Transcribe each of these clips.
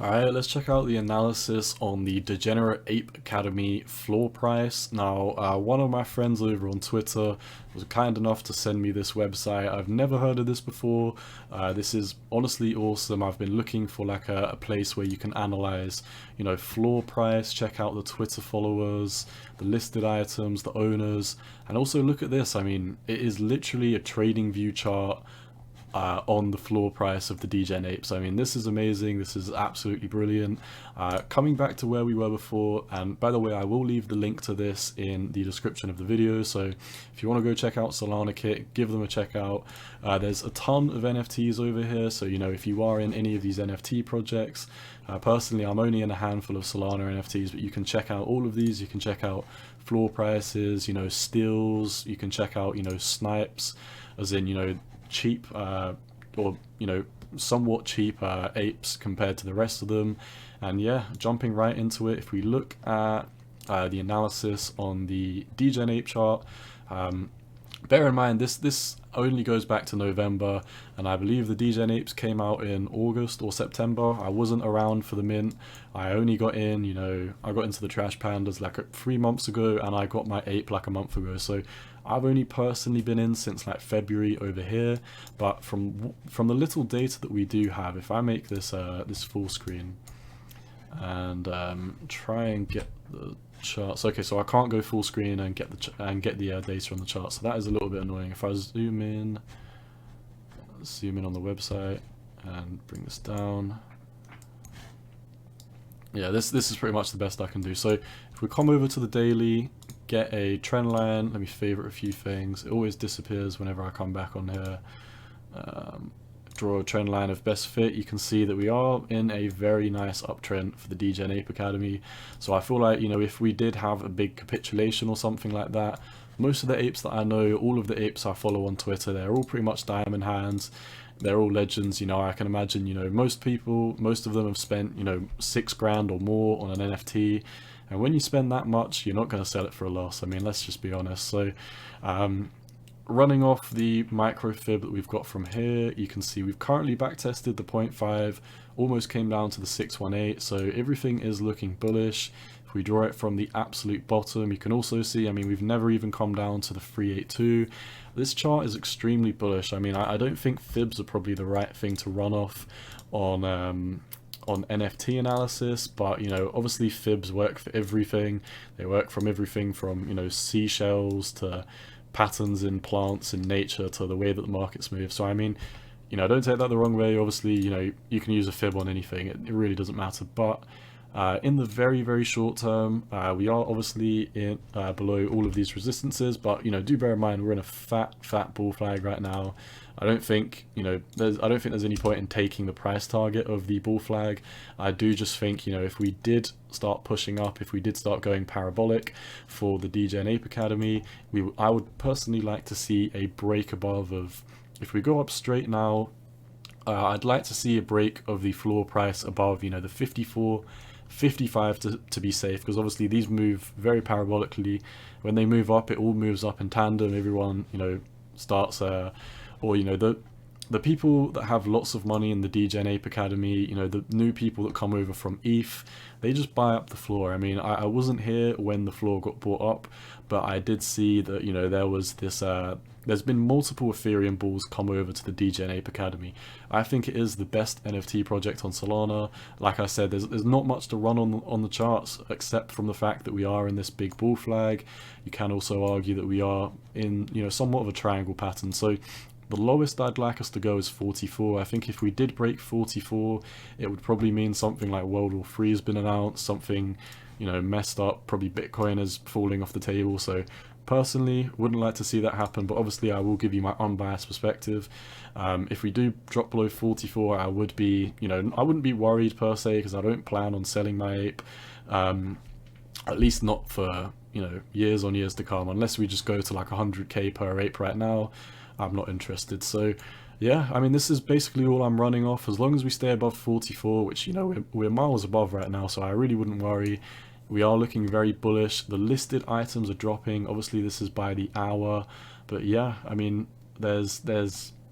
Alright, let's check out the analysis on the Degenerate Ape Academy floor price. Now, one of my friends over on Twitter was kind enough to send me this website. I've never heard of this before. This is honestly awesome. I've been looking for like a place where you can analyze, floor price, check out the Twitter followers, the listed items, the owners, and also look at this. I mean, it is literally a trading view chart on the floor price of the Degen Apes. I mean, this is amazing. This is absolutely brilliant. Coming back to where we were before, and by the way, I will leave the link to this in the description of the video. So if you want to go check out Solana Kit, give them a check out. There's a ton of NFTs over here. So, if you are in any of these NFT projects, personally, I'm only in a handful of Solana NFTs, but you can check out all of these. You can check out floor prices, steals. You can check out, snipes, as in, cheap or somewhat cheap apes compared to the rest of them. And yeah, jumping right into it, if we look at the analysis on the Degen Ape chart, bear in mind this only goes back to November, and I believe the Degen Apes came out in August or September. I wasn't around for the mint. I only got in, I got into the Trash Pandas like 3 months ago, and I got my ape like a month ago. So I've only personally been in since like February over here. But from the little data that we do have, if I make this this full screen and try and get the charts. Okay, so I can't go full screen and get the data on the chart, so that is a little bit annoying. If I zoom in on the website and bring this down, yeah, this is pretty much the best I can do. So if we come over to the daily, get a trend line, let me favorite a few things. It always disappears whenever I come back on here. Draw a trend line of best fit. You can see that we are in a very nice uptrend for the Degen Ape Academy. So I feel like, if we did have a big capitulation or something like that, most of the apes that I know, all of the apes I follow on Twitter, they're all pretty much diamond hands. They're all legends. I can imagine, most of them have spent, 6 grand or more on an NFT. And when you spend that much, you're not going to sell it for a loss. I mean, let's just be honest. So, running off the micro fib that we've got from here, you can see we've currently backtested the 0.5, almost came down to the 618, so everything is looking bullish. If we draw it from the absolute bottom, you can also see, I mean, we've never even come down to the 382. This chart is extremely bullish. I mean, I don't think fibs are probably the right thing to run off on NFT analysis, but obviously fibs work for everything. They work from everything from seashells to patterns in plants and nature to the way that the markets move. So I mean, don't take that the wrong way. Obviously, you can use a fib on anything. It really doesn't matter. But in the very, very short term, we are obviously in below all of these resistances. But do bear in mind we're in a fat bull flag right now. I don't think there's any point in taking the price target of the bull flag. I do just think if we did start pushing up, if we did start going parabolic for the Degen Ape Academy, I would personally like to see a break above of, if we go up straight now, I'd like to see a break of the floor price above the 54, 55 to be safe, because obviously these move very parabolically. When they move up, it all moves up in tandem. Everyone starts or the people that have lots of money in the Degen Ape Academy, the new people that come over from ETH, they just buy up the floor. I mean, I wasn't here when the floor got bought up, but I did see that there was this there's been multiple Ethereum bulls come over to the Degen Ape Academy. I think it is the best NFT project on Solana. Like I said, there's not much to run on the charts except from the fact that we are in this big bull flag. You can also argue that we are in somewhat of a triangle pattern. So the lowest I'd like us to go is 44. I think if we did break 44, it would probably mean something like World War III has been announced, something messed up, probably Bitcoin is falling off the table. So personally, wouldn't like to see that happen, but obviously I will give you my unbiased perspective. If we do drop below 44, I would be, I wouldn't be worried per se, because I don't plan on selling my ape, at least not for years on years to come, unless we just go to like 100k per ape right now. I'm not interested. So yeah, I mean, this is basically all I'm running off. As long as we stay above 44, which we're miles above right now, so I really wouldn't worry. We are looking very bullish. The listed items are dropping. Obviously this is by the hour, but yeah, I mean, there's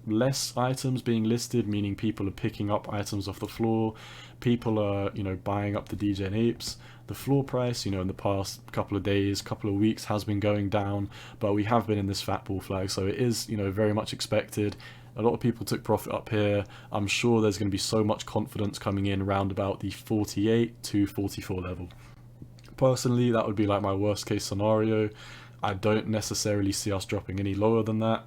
less items being listed, meaning people are picking up items off the floor, people are, you know, buying up the Degen Apes. The floor price, you know, in the past couple of days, couple of weeks has been going down, but we have been in this fat bull flag, so it is, you know, very much expected. A lot of people took profit up here. I'm sure there's going to be so much confidence coming in around about the 48 to 44 level. Personally, that would be like my worst case scenario. I don't necessarily see us dropping any lower than that.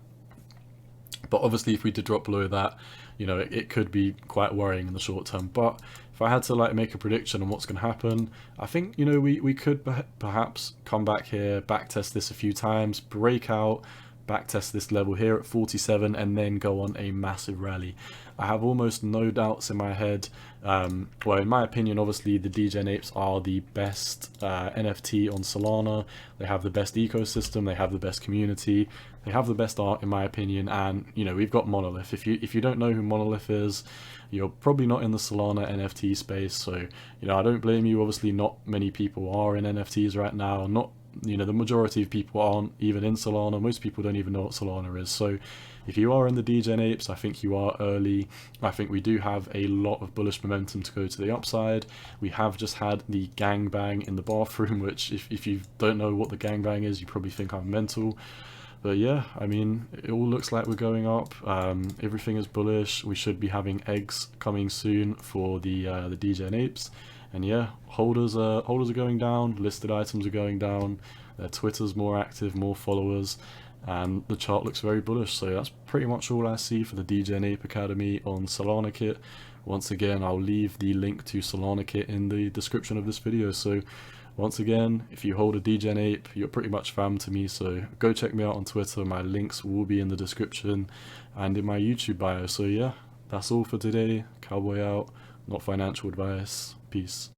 But obviously, if we did drop below that, you know, it could be quite worrying in the short term. But if I had to like make a prediction on what's going to happen, I think, you know, we could perhaps come back here, backtest this a few times, break out, backtest this level here at 47, and then go on a massive rally. I have almost no doubts in my head. Well, in my opinion, obviously the Degen Apes are the best NFT on Solana. They have the best ecosystem, they have the best community, they have the best art in my opinion, and you know, we've got Monolith. If you don't know who Monolith is, you're probably not in the Solana NFT space, so you know, I don't blame you. Obviously not many people are in NFTs right now, not, you know, the majority of people aren't even in Solana. Most people don't even know what Solana is. So if you are in the Degen Apes, I think you are early. I think we do have a lot of bullish momentum to go to the upside. We have just had the gangbang in the bathroom, which if you don't know what the gangbang is, you probably think I'm mental. But yeah, I mean, it all looks like we're going up. Everything is bullish. We should be having eggs coming soon for the Degen Apes. And yeah, holders are going down, listed items are going down, their Twitter's more active, more followers, and the chart looks very bullish. So that's pretty much all I see for the Degen Ape Academy on Solana Kit. Once again, I'll leave the link to Solana Kit in the description of this video. So once again, if you hold a Degen Ape, you're pretty much fam to me, so go check me out on Twitter. My links will be in the description and in my YouTube bio. So yeah, that's all for today. Cowboy out, not financial advice. Peace.